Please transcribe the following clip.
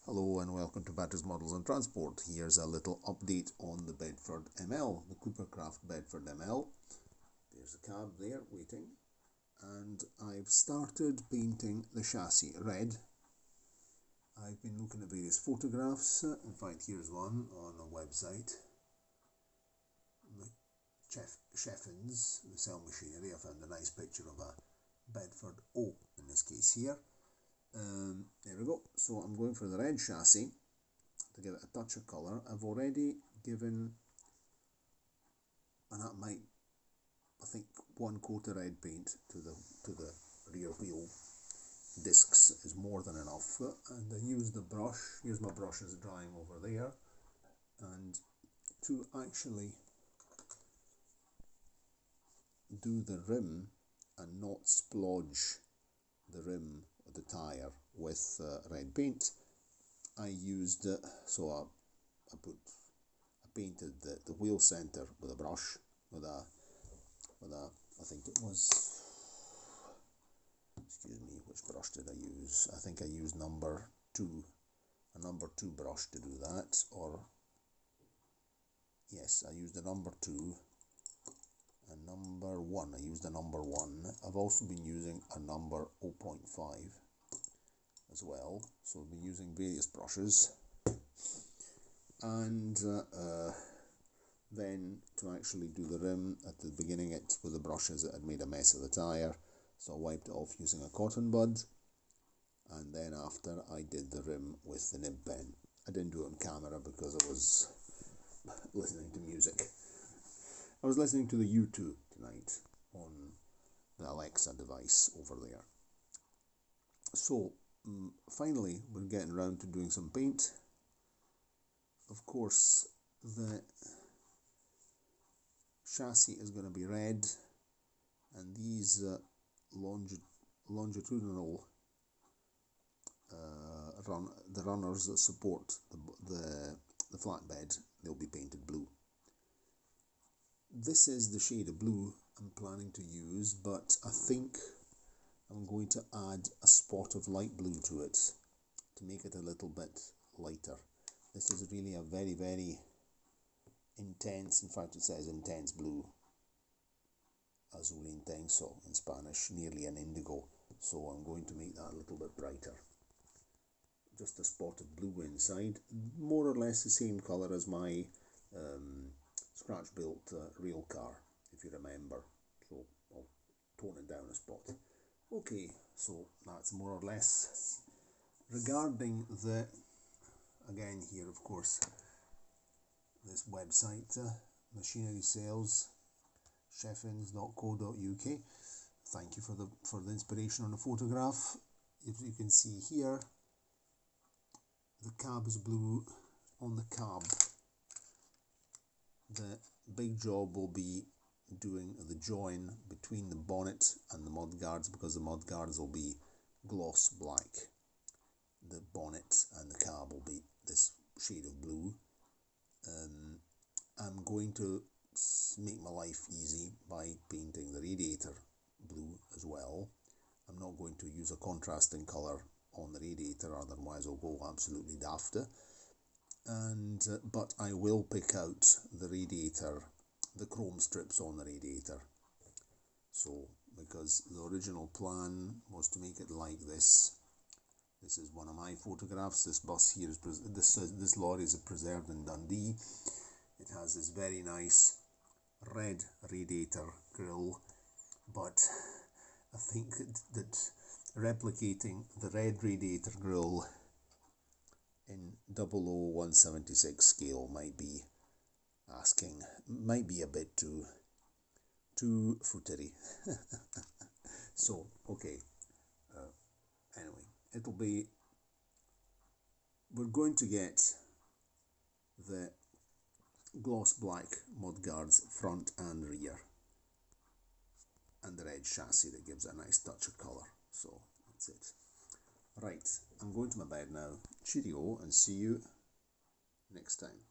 Hello and welcome to Batteries, Models and Transport. Here's a little update on the Bedford ML, the Cooper Craft Bedford ML. There's the cab there waiting, and I've started painting the chassis red. I've been looking at various photographs. In fact, here's one on a website. Cheffins, the cell machinery. I found a nice picture of a Bedford O in this case here. There we go. So I'm going for the red chassis to give it a touch of colour. I've already given, and that might, I think, one coat of red paint to the rear wheel discs is more than enough. And I use the brush. Here's my brushes drying over there, and to actually do the rim and not splodge the rim of the tyre with red paint, I used I painted the wheel centre with a brush with a I think it was, excuse me, which brush did I use? I think I used a number 2 brush to do that, or yes, I used a number 2. And number 1, I used a number 1. I've also been using a number 0.5 as well, so I've been using various brushes. And then to actually do the rim, at the beginning with the brushes it had made a mess of the tyre, so I wiped it off using a cotton bud, and then after I did the rim with the nib pen. I didn't do it on camera because I was listening to music. I was listening to the U2 tonight on the Alexa device over there. So finally we're getting around to doing some paint. Of course the chassis is going to be red, and these longitudinal the runners that support the flatbed, they'll be painted blue. This is the shade of blue I'm planning to use, but I think I'm going to add a spot of light blue to it to make it a little bit lighter. This is really a very, very intense, in fact it says intense blue, azul intenso in Spanish, nearly an indigo, so I'm going to make that a little bit brighter. Just a spot of blue inside, more or less the same colour as my scratch built rail car, if you remember, so I'll tone it down a spot. Okay, so that's more or less. Regarding the, again here of course, this website, machinery sales, cheffins.co.uk. Thank you for the inspiration on the photograph. If you can see here, the cab is blue. On the cab, the big job will be doing the join between the bonnet and the mudguards, because the mudguards will be gloss black. The bonnet and the cab will be this shade of blue. I'm going to make my life easy by painting the radiator blue as well. I'm not going to use a contrasting colour on the radiator, otherwise I'll go absolutely daft. But I will pick out the radiator, the chrome strips on the radiator. So, because the original plan was to make it like this. This is one of my photographs. This bus here is this lorry is preserved in Dundee. It has this very nice red radiator grille, but I think that replicating the red radiator grille in 00176 scale might be a bit too footery. So okay, anyway, we're going to get the gloss black mudguards front and rear, and the red chassis that gives it a nice touch of colour. So that's it. Right, I'm going to my bed now. Cheerio, and see you next time.